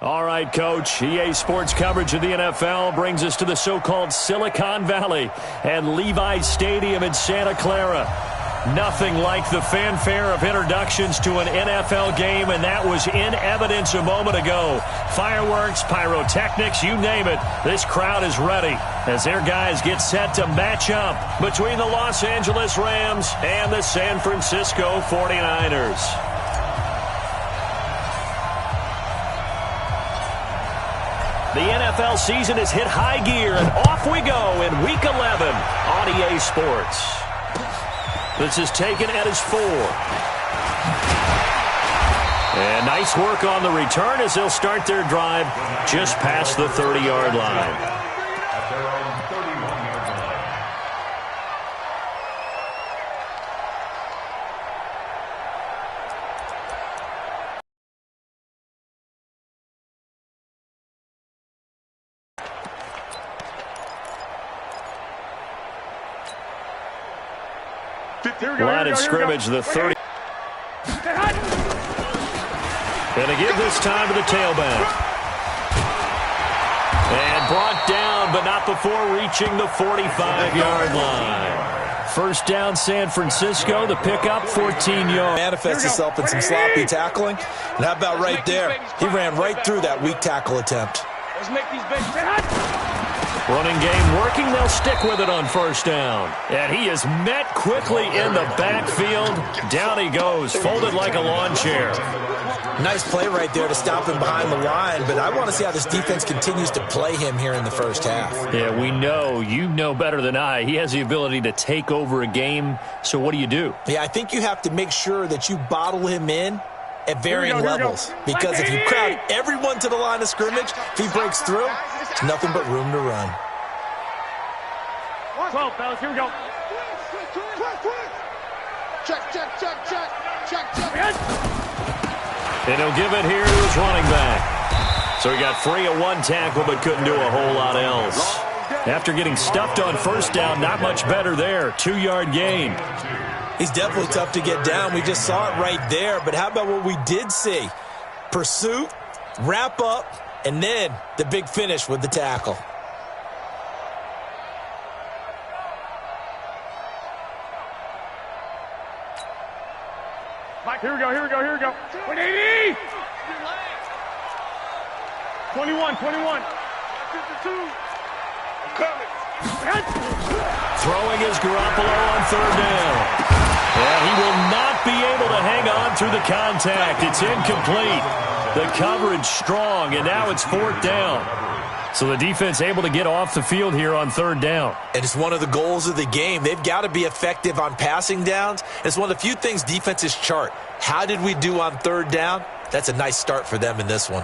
All right, Coach. EA Sports coverage of the NFL brings us to the so-called Silicon Valley and Levi's Stadium in Santa Clara. Nothing like the fanfare of introductions to an NFL game, and that was in evidence a moment ago. Fireworks, pyrotechnics, you name it. This crowd is ready as their guys get set to match up between the Los Angeles Rams and the San Francisco 49ers. The NFL season has hit high gear, and off we go in Week 11 on EA Sports. This is taken at his 4. And nice work on the return as they'll start their drive just past the 30-yard line. Line of scrimmage, the 30. And to give this time to the tailback. And brought down, but not before reaching the 45-yard line. First down, San Francisco. The pickup, 14 yards. Manifests itself in some sloppy tackling. And how about right there? He ran right through that weak tackle attempt. Let's make these big. Running game working. They'll stick with it on first down. And he is met quickly in the backfield. Down he goes, folded like a lawn chair. Nice play right there to stop him behind the line, but I want to see how this defense continues to play him here in the first half. Yeah, we know. You know better than I. He has the ability to take over a game, so what do you do? Yeah, I think you have to make sure that you bottle him in at varying levels, because if you crowd everyone to the line of scrimmage, if he breaks through, it's nothing but room to run. 12, fellas, here we go. Check. And he'll give it here to his running back. So he got free of one tackle but couldn't do a whole lot else. After getting stuffed on first down, not much better there. 2-yard gain. He's definitely tough to get down. We just saw it right there. But how about what we did see? Pursuit, wrap up, and then the big finish with the tackle. Mike, here we go. 180! 21. 52. I'm coming. Throwing is Garoppolo on third down. And he will not be able to hang on through the contact. It's incomplete. The coverage strong, and now it's fourth down. So the defense able to get off the field here on third down. And it's one of the goals of the game. They've got to be effective on passing downs. It's one of the few things defenses chart. How did we do on third down? That's a nice start for them in this one.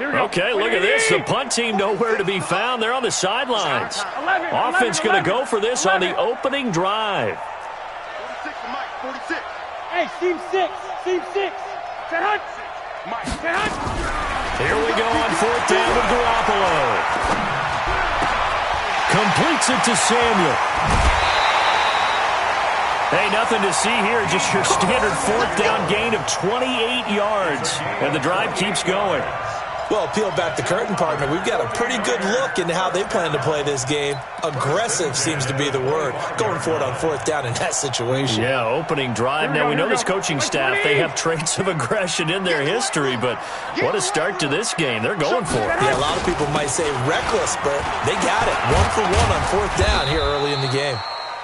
Okay, look at this. The punt team nowhere to be found. They're on the sidelines. Offense going to go for this on the opening drive. 46 to Mike, 46. Hey, Team 6. Set hunt. Mike. Set hunt. Here we go on fourth down with Garoppolo. Completes it to Samuel. Hey, nothing to see here. Just your standard fourth down gain of 28 yards. And the drive keeps going. Well, peel back the curtain, partner. We've got a pretty good look into how they plan to play this game. Aggressive seems to be the word. Going for it on fourth down in that situation. Yeah, opening drive. Now, we know this coaching staff, they have traits of aggression in their history, but what a start to this game. They're going for it. Yeah, a lot of people might say reckless, but they got it. 1 for 1 on fourth down here early in the game.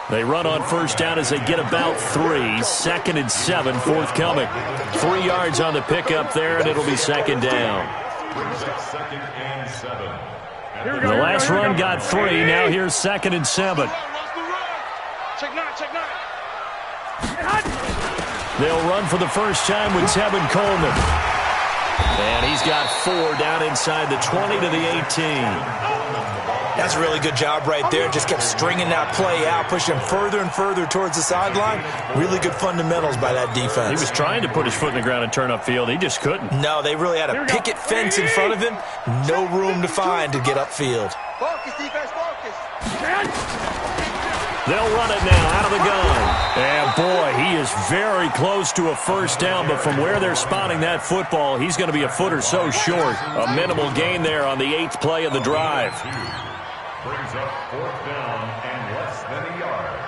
They run on first down as they get about 3. 2nd and 7, forthcoming. 3 yards on the pickup there, and it'll be second down. The last run got 3. Now here's 2nd and 7. Check 9. They'll run for the first time with Tevin Coleman. And he's got 4 down inside the 20 to the 18. That's a really good job right there. Just kept stringing that play out, pushing him further and further towards the sideline. Really good fundamentals by that defense. He was trying to put his foot in the ground and turn upfield. He just couldn't. No, they really had a picket fence in front of him. No room to find to get upfield. Focus, defense, focus. They'll run it now out of the gun. And, boy, he is very close to a first down, but from where they're spotting that football, he's going to be a foot or so short. A minimal gain there on the 8th play of the drive. Brings up 4th down and less than a yard.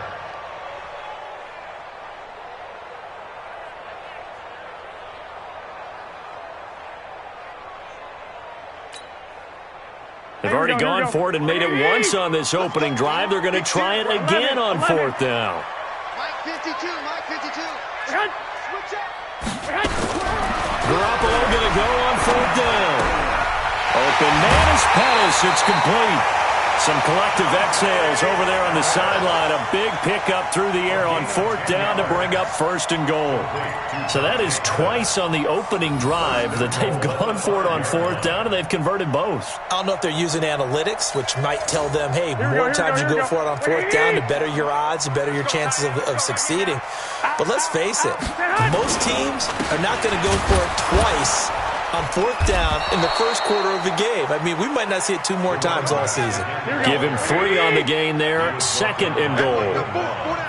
They've already gone for it and made it once on this opening drive. They're going to try it again on 4th down. Mike 52, Mike 52. Switch up. Garoppolo going to go on 4th down. Open man is Pettis. It's complete. Some collective exhales over there on the sideline. A big pickup through the air on 4th down to bring up 1st and goal. So that is twice on the opening drive that they've gone for it on 4th down, and they've converted both. I don't know if they're using analytics, which might tell them, hey, more times you go for it on 4th down, the better your odds, the better your chances of succeeding. But let's face it, most teams are not going to go for it twice on 4th down in the first quarter of the game. I mean, we might not see it 2 more times all season. Give him 3 on the gain there. 2nd and goal.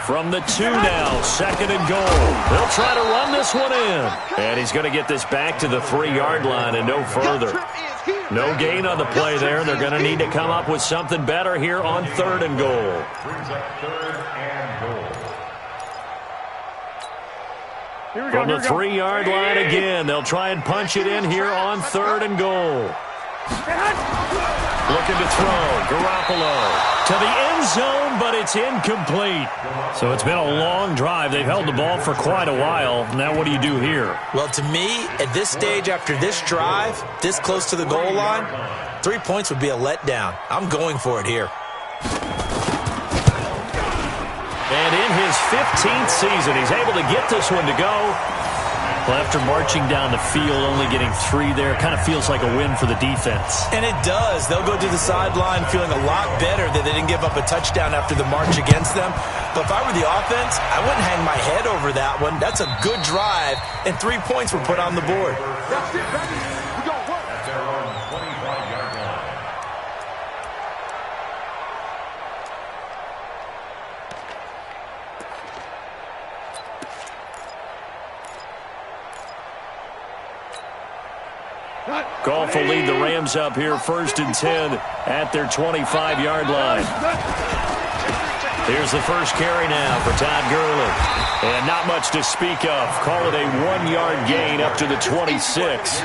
From the 2 now, 2nd and goal. They'll try to run this one in. And he's going to get this back to the 3-yard line and no further. No gain on the play there. They're going to need to come up with something better here on 3rd and goal. Brings up 3rd and goal. From the 3-yard line again, they'll try and punch it in here on 3rd and goal. Looking to throw, Garoppolo to the end zone, but it's incomplete. So it's been a long drive. They've held the ball for quite a while. Now what do you do here? Well, to me, at this stage after this drive, this close to the goal line, 3 points would be a letdown. I'm going for it here. And in his 15th season, he's able to get this one to go. Well, after marching down the field, only getting 3 there, kind of feels like a win for the defense. And it does. They'll go to the sideline feeling a lot better that they didn't give up a touchdown after the march against them. But if I were the offense, I wouldn't hang my head over that one. That's a good drive, and 3 points were put on the board. That's it, baby. We got work. At their own 25-yard line. Goff will lead the Rams up here 1st and 10 at their 25-yard line. Here's the first carry now for Todd Gurley. And not much to speak of. Call it a 1-yard gain up to the 26.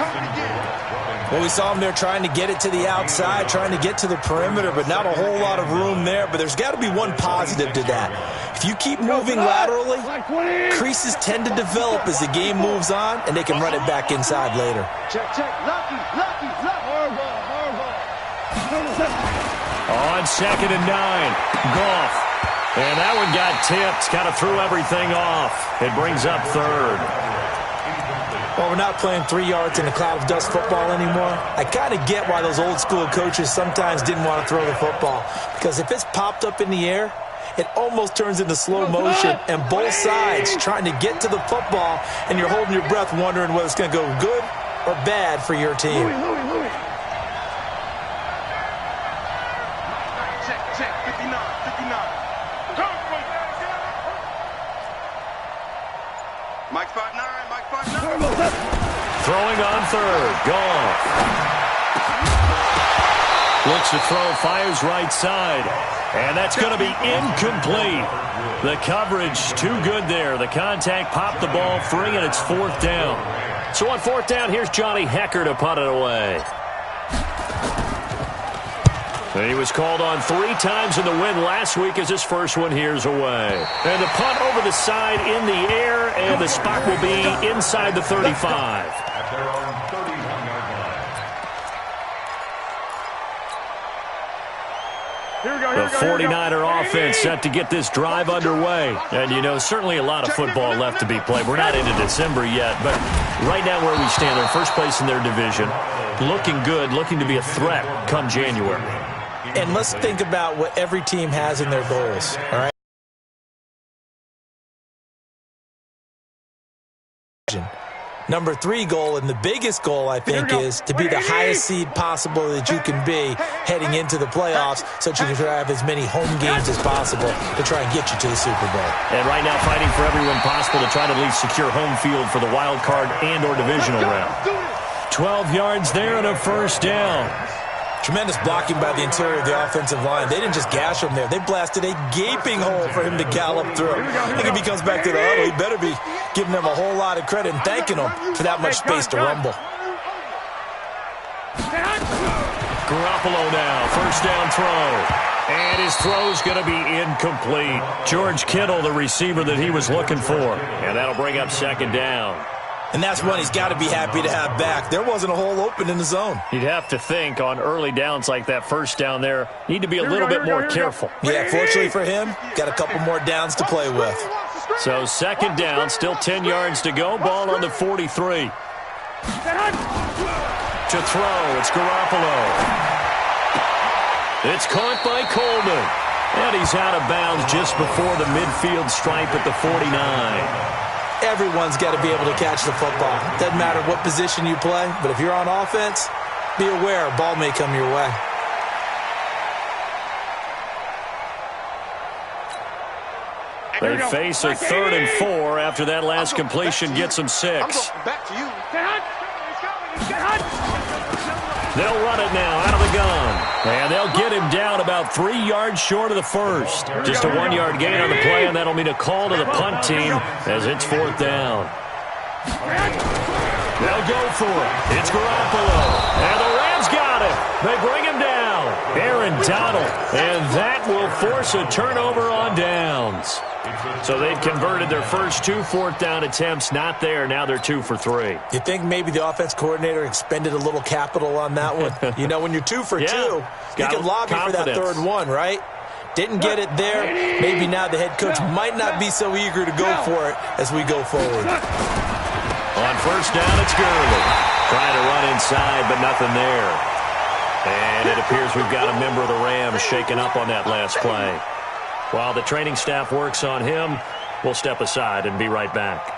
Well, we saw him there trying to get it to the outside, trying to get to the perimeter, but not a whole lot of room there. But there's got to be one positive to that. If you keep moving laterally, creases tend to develop as the game moves on, and they can run it back inside later. Check, check. Lucky, lucky, lucky. On 2nd and 9, Goff. And that one got tipped, kind of threw everything off. It brings up 3rd. Well, we're not playing 3 yards in a cloud of dust football anymore. I kind of get why those old school coaches sometimes didn't want to throw the football. Because if it's popped up in the air, it almost turns into slow motion, and both sides trying to get to the football, and you're holding your breath wondering whether it's going to go good or bad for your team. Check, check. 59, 59. Mike 5'9", Mike 5'9". Throwing on 3rd. Goff. Looks to throw, fires right side. And that's going to be incomplete. The coverage too good there. The contact popped the ball free, and it's 4th down. So on 4th down, here's Johnny Hecker to punt it away. And he was called on 3 times in the win last week as his first one here's away. And the punt over the side in the air, and the spot will be inside the 35. At their own 31-yard line. The 49er offense set to get this drive underway. And, you know, certainly a lot of football left to be played. We're not into December yet, but right now where we stand, they're first place in their division. Looking good, looking to be a threat come January. And let's think about what every team has in their goals, all right? Number 3 goal, and the biggest goal, I think, is to be the highest seed possible that you can be heading into the playoffs so that you can have as many home games as possible to try and get you to the Super Bowl. And right now fighting for everyone possible to try to at least secure home field for the wild card and or divisional round. 12 yards there and a first down. Tremendous blocking by the interior of the offensive line. They didn't just gash him there. They blasted a gaping hole for him to gallop through. I think if he comes back to the huddle, he better be giving them a whole lot of credit and thanking them for that much space to rumble. Garoppolo now, first down throw. And his throw's going to be incomplete. George Kittle, the receiver that he was looking for. And that'll bring up second down. And that's one he's got to be happy to have back. There wasn't a hole open in the zone. You'd have to think on early downs like that first down there, need to be a little bit more careful. Yeah, fortunately for him, got a couple more downs to play with. So second down, still 10 yards to go. Ball on the 43. To throw, it's Garoppolo. It's caught by Coleman. And he's out of bounds just before the midfield stripe at the 49. Everyone's got to be able to catch the football. Doesn't matter what position you play, but if you're on offense, be aware a ball may come your way. They face a 3rd and 4 after that last completion gets them 6. Back to you. They'll run it now out of the gun. And they'll get him down about 3 yards short of the first. Just a 1-yard gain on the play, and that'll mean a call to the punt team as it's 4th down. They'll go for it. It's Garoppolo. And the Rams got him. They bring him down. Aaron Donald. And that will force a turnover on downs. So they've converted their first 2 4th down attempts. Not there. Now they're 2 for 3. You think maybe the offense coordinator expended a little capital on that one? You know, when you're 2 for 2, you can lobby for that 3rd one, right? Didn't get it there. Maybe now the head coach might not be so eager to go for it as we go forward. On first down, it's Gurley. Trying to run inside, but nothing there. And it appears we've got a member of the Rams shaken up on that last play. While the training staff works on him, we'll step aside and be right back.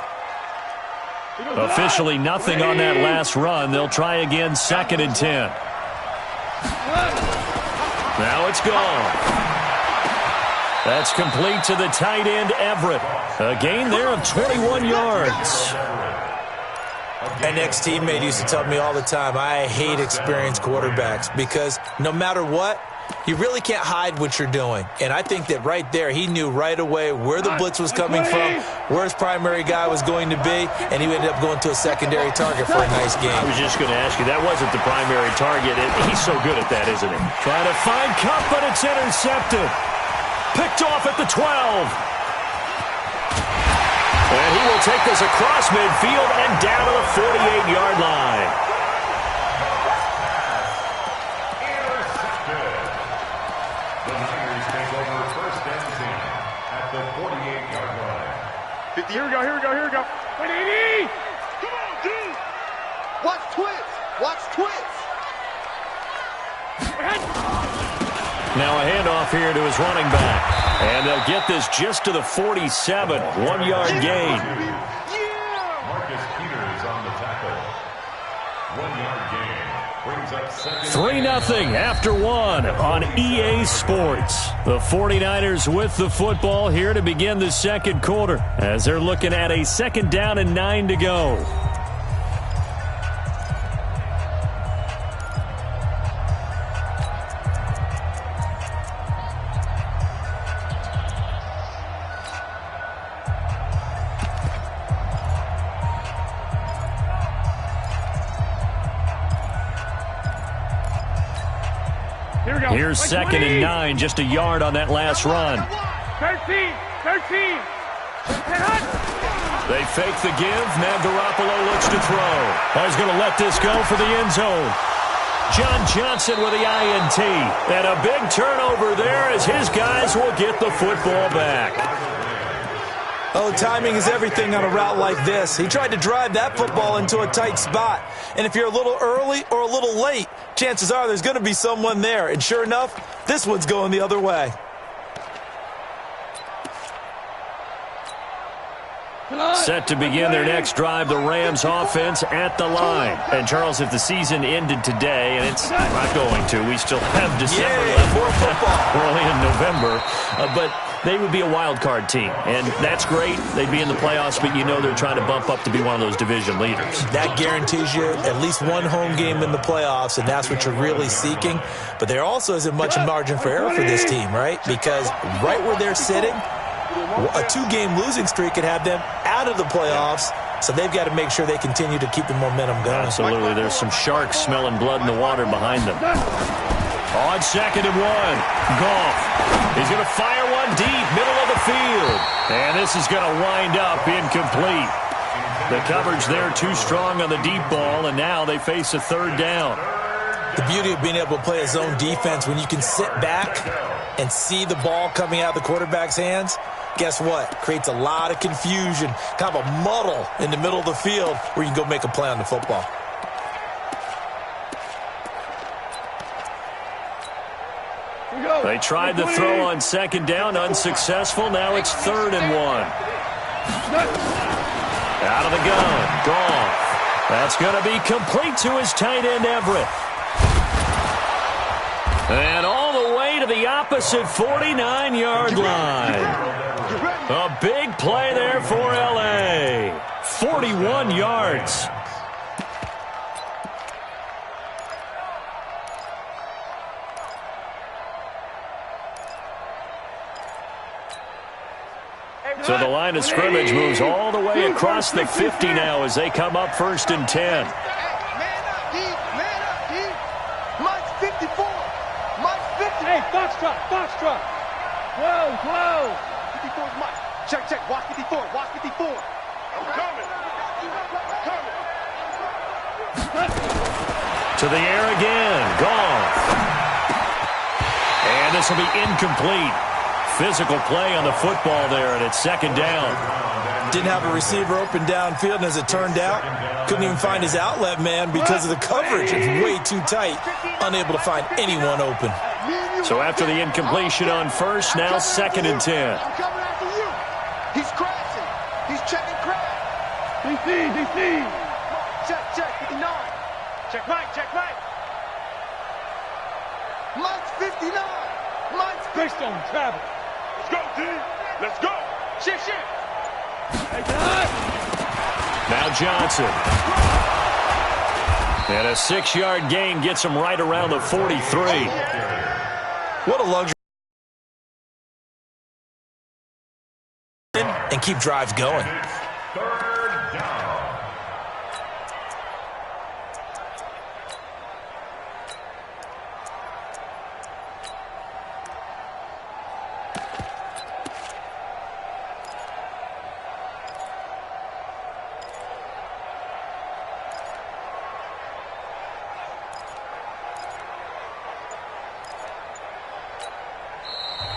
Officially nothing on that last run. They'll try again, 2nd and 10. Now it's gone. That's complete to the tight end, Everett. A gain there of 21 yards. An ex-teammate used to tell me all the time, I hate experienced quarterbacks because no matter what, you really can't hide what you're doing. And I think that right there, he knew right away where the blitz was coming from, where his primary guy was going to be, and he ended up going to a secondary target for a nice game. I was just going to ask you, that wasn't the primary target, and he's so good at that, isn't he? Trying to find Kupp, but it's intercepted. Picked off at the 12. And he will take this across midfield and down to the 48-yard line. Here we go. Come on, dude. Watch twits. Now a handoff here to his running back. And they'll get this just to the 47. 1-yard gain. Marcus Peters on the tackle. 1-yard gain. Brings up 3-0 after 1 on EA Sports. The 49ers with the football here to begin the second quarter as they're looking at a 2nd down and 9 to go. Here's 2nd and 9, just a yard on that last run. 13. They fake the give. Now Garoppolo looks to throw. He's going to let this go for the end zone. John Johnson with the INT. And a big turnover there as his guys will get the football back. Oh, timing is everything on a route like this. He tried to drive that football into a tight spot. And if you're a little early or a little late, chances are there's going to be someone there. And sure enough, this one's going the other way. Set to begin their next drive, the Rams offense at the line. And, Charles, if the season ended today, and it's not going to, we still have December left. More football. We're only in November. But they would be a wild card team, and that's great. They'd be in the playoffs, but you know they're trying to bump up to be one of those division leaders. That guarantees you at least one home game in the playoffs, and that's what you're really seeking. But there also isn't much margin for error for this team, right? Because right where they're sitting, a 2-game losing streak could have them out of the playoffs, so they've got to make sure they continue to keep the momentum going. Absolutely. There's some sharks smelling blood in the water behind them. On 2nd and 1, Goff. He's going to fire one deep, middle of the field. And this is going to wind up incomplete. The coverage there too strong on the deep ball, and now they face a 3rd down. The beauty of being able to play a zone defense, when you can sit back and see the ball coming out of the quarterback's hands, guess what? Creates a lot of confusion, kind of a muddle in the middle of the field where you can go make a play on the football. They tried the throw on 2nd down, unsuccessful. Now it's 3rd and 1. Out of the gun, Goff. That's going to be complete to his tight end, Everett. And all the way to the opposite 49-yard line. A big play there for L.A. 41 yards. So the line of scrimmage moves all the way across the 50 now as they come up 1st and 10. Man up, D. Man up, D. Mike's 54. Mike's 50. Hey, foxtrot, foxtrot. Whoa. 54 is Mike. Check. Watch 54. Watch 54. I'm coming. To the air again. Goff. And this will be incomplete. Physical play on the football there, and it's 2nd down. Didn't have a receiver open downfield, and as it turned out, couldn't even find his outlet man because of the coverage. It's way too tight, unable to find anyone open. So after the incompletion on 1st, now 2nd and 10. I'm coming after you. He's crashing. He's checking crash. DC. Check, 59. Check Mike. Mike's 59. Mike's 59. Based on travel. Let's go, D. Let's go. Shit. Now Johnson. And a 6-yard gain gets him right around the 43. What a luxury. And keep drives going. 3rd down.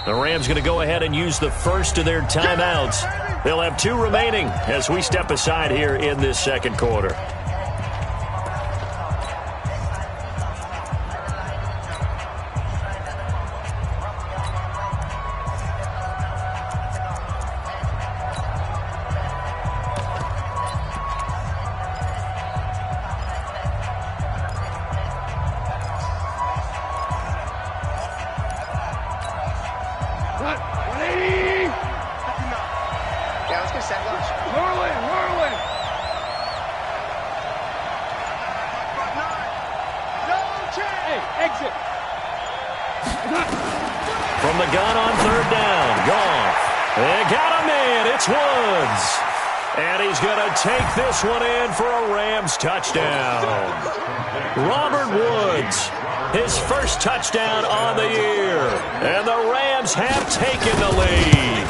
The Rams going to go ahead and use the first of their timeouts. They'll have 2 remaining as we step aside here in this 2nd quarter. From the gun on 3rd down, Goff. They got a man. It's Woods. And he's going to take this one in for a Rams touchdown. Robert Woods, his first touchdown on the year. And the Rams have taken the lead.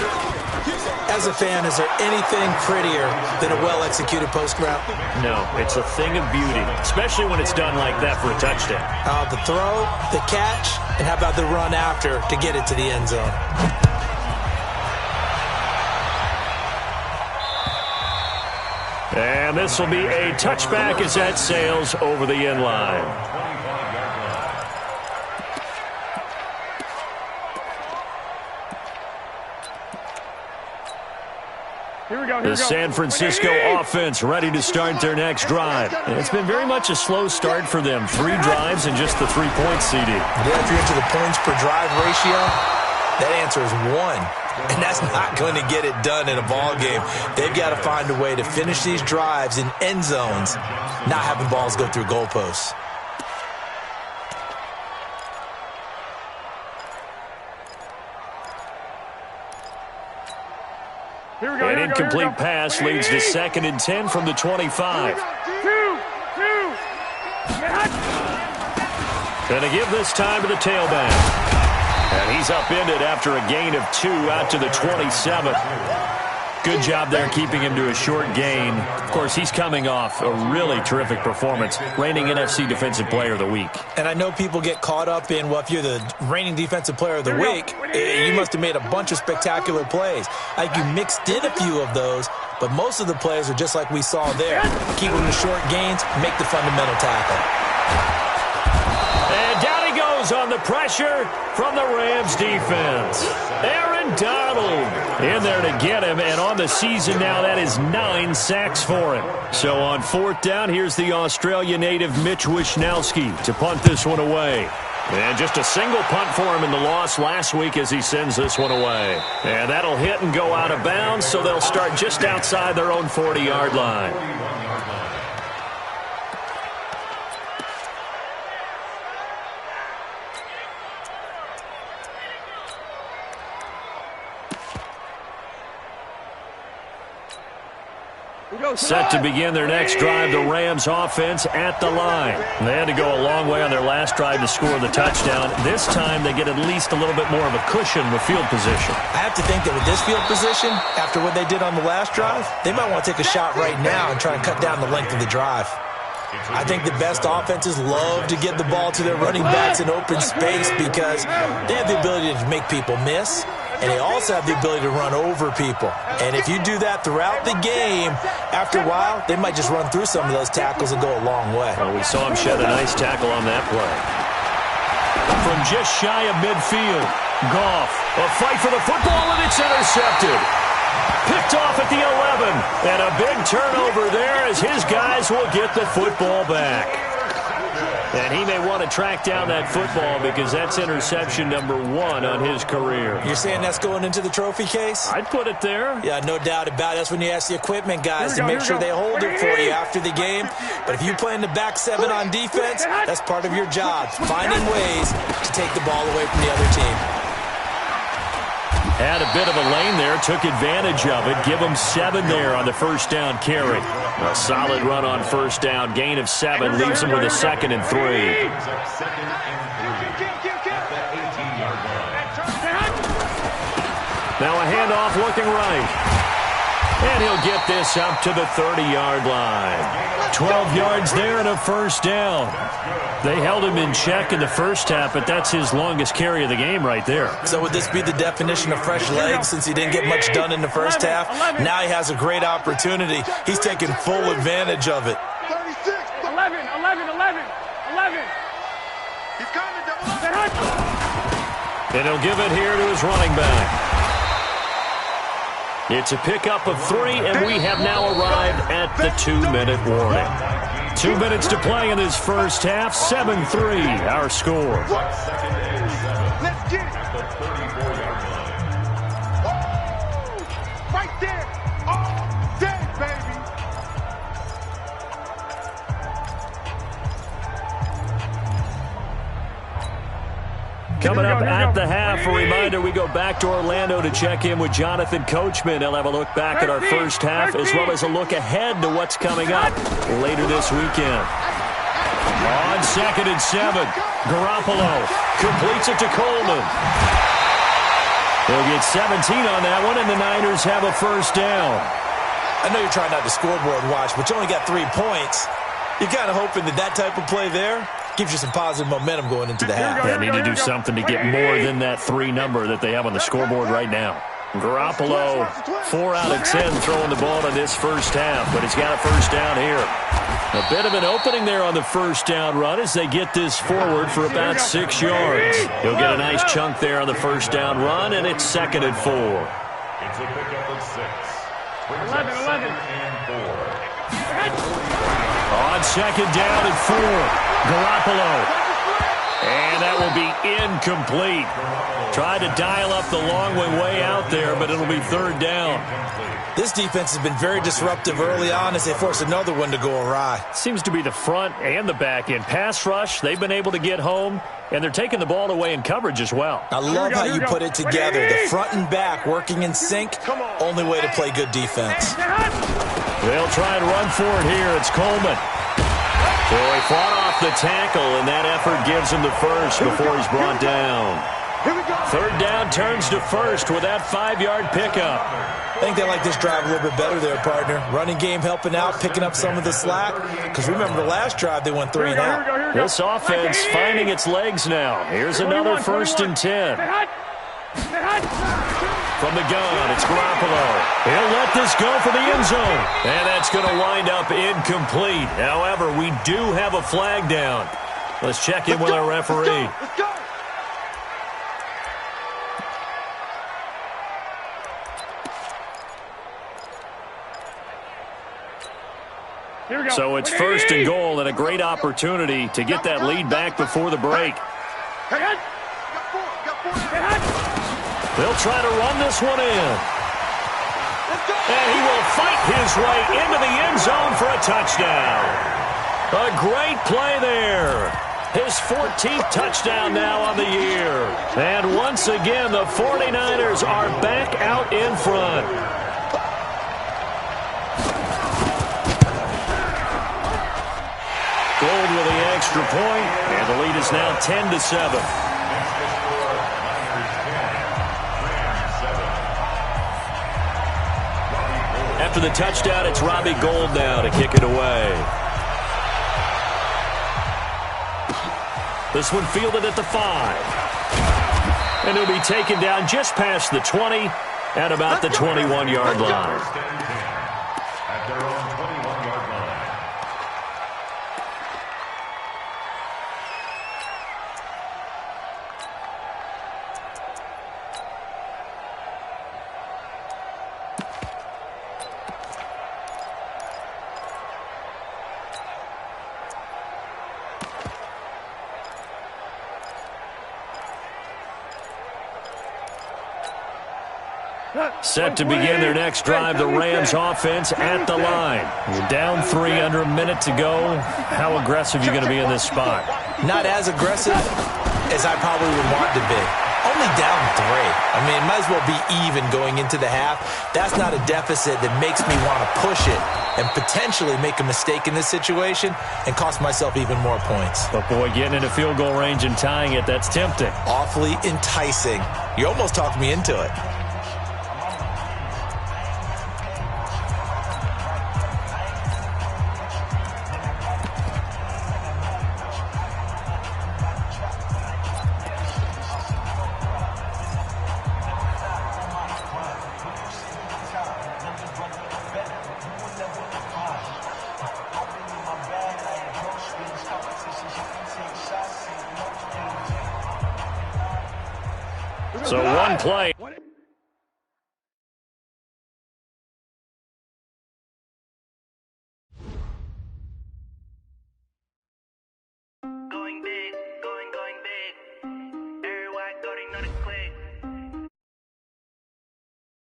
As a fan, is there anything prettier than a well-executed post route? No, it's a thing of beauty, especially when it's done like that for a touchdown. The throw, the catch, and how about the run after to get it to the end zone? And this will be a touchback as that sails over the end line. Here it The San Francisco offense ready to start their next drive. It's been very much a slow start for them. 3 drives and just the 3 points, CD. Yeah, if you're into the points per drive ratio, that answer is 1. And that's not going to get it done in a ball game. They've got to find a way to finish these drives in end zones, not having balls go through goalposts. An incomplete pass leads to 2nd and 10 from the 25. Going to give this time to the tailback. And he's upended after a gain of 2 out to the 27. Good job there keeping him to a short gain. Of course, he's coming off a really terrific performance, reigning NFC Defensive Player of the Week. And I know people get caught up in, well, if you're the reigning Defensive Player of the Week, you must have made a bunch of spectacular plays. Like you mixed in a few of those, but most of the plays are just like we saw there. Keep them to short gains, make the fundamental tackle. And down he goes on the pressure from the Rams defense. Aaron Donald in there to get him, and on the season now, that is 9 sacks for him. So on 4th down, here's the Australia native Mitch Wishnowsky to punt this one away. And just a single punt for him in the loss last week as he sends this one away. And that'll hit and go out of bounds, so they'll start just outside their own 40-yard line. Set to begin their next drive, the Rams offense at the line. They had to go a long way on their last drive to score the touchdown. This time they get at least a little bit more of a cushion with field position. I have to think that with this field position, after what they did on the last drive, they might want to take a shot right now and try and cut down the length of the drive. I think the best offenses love to get the ball to their running backs in open space because they have the ability to make people miss, and they also have the ability to run over people. And if you do that throughout the game, after a while, they might just run through some of those tackles and go a long way. Well, we saw him shed a nice tackle on that play. From just shy of midfield, Goff, a fight for the football, and it's intercepted. Picked off at the 11, and a big turnover there as his guys will get the football back. And he may want to track down that football because that's interception number 1 on his career. You're saying that's going into the trophy case? I'd put it there. Yeah, no doubt about it. That's when you ask the equipment guys to make sure they hold it for you after the game. But if you play in the back 7 on defense, that's part of your job, finding ways to take the ball away from the other team. Had a bit of a lane there, took advantage of it. Give him 7 there on the first down carry. A solid run on first down. Gain of 7 leaves him with a 2nd and 3. Now a handoff looking right. And he'll get this up to the 30-yard line. 12 yards there and a first down. They held him in check in the first half, but that's his longest carry of the game right there. So would this be the definition of fresh legs since he didn't get much done in the first half? Now he has a great opportunity. He's taking full advantage of it. 36. 11. He's coming, double. And he'll give it here to his running back. It's a pickup of 3, and we have now arrived at the 2-minute warning. 2 minutes to play in this first half. 7-3, our score. Let's get it. Right there. All day, baby. Coming up at the half, a reminder, we go back to Orlando to check in with Jonathan Coachman. He'll have a look back at our first half as well as a look ahead to what's coming up later this weekend. On 2nd and 7, Garoppolo completes it to Coleman. He'll get 17 on that one, and the Niners have a first down. I know you're trying not to scoreboard watch, but you only got 3 points. You're kind of hoping that that type of play there gives you some positive momentum going into the half. They need to do something to get more than that 3 number that they have on the scoreboard right now. Garoppolo, 4 out of 10 throwing the ball in this first half, but he's got a first down here. A bit of an opening there on the first down run as they get this forward for about 6 yards. He'll get a nice chunk there on the first down run, and it's 2nd and 4. It's a pickup of 6. 11. On second down and 4, Garoppolo. And that will be incomplete. Tried to dial up the long way out there, but it'll be third down. This defense has been very disruptive early on as they force another one to go awry. Seems to be the front and the back end. Pass rush, they've been able to get home, and they're taking the ball away in coverage as well. I love how you put it together. The front and back working in sync. Only way to play good defense. They'll try and run for it here. It's Coleman. So he fought off the tackle, and that effort gives him the first before he's brought down. Third down turns to first with that 5-yard pickup. I think they like this drive a little bit better there, partner. Running game helping out, picking up some of the slack. Because remember the last drive, they went 3 and out. This offense finding its legs now. Here's another 1st and 10. From the gun, it's Garoppolo. He'll let this go for the end zone. And that's going to wind up incomplete. However, we do have a flag down. Let's check in with our referee. Let's go. So it's 1st and goal and a great opportunity to get that lead back before the break. They'll try to run this one in. And he will fight his way into the end zone for a touchdown. A great play there. His 14th touchdown now on the year. And once again, the 49ers are back out in front. Gold with the extra point, and the lead is now 10-7. After the touchdown, it's Robbie Gould now to kick it away. This one fielded at the 5. And he'll be taken down just past the 20 at about the 21-yard line. At their own 21-yard line. Set to begin their next drive, the Rams offense at the line. We're down 3 under a minute to go. How aggressive are you going to be in this spot? Not as aggressive as I probably would want to be. Only down 3. I mean, it might as well be even going into the half. That's not a deficit that makes me want to push it and potentially make a mistake in this situation and cost myself even more points. But, boy, getting into field goal range and tying it, that's tempting. Awfully enticing. You almost talked me into it. So one play.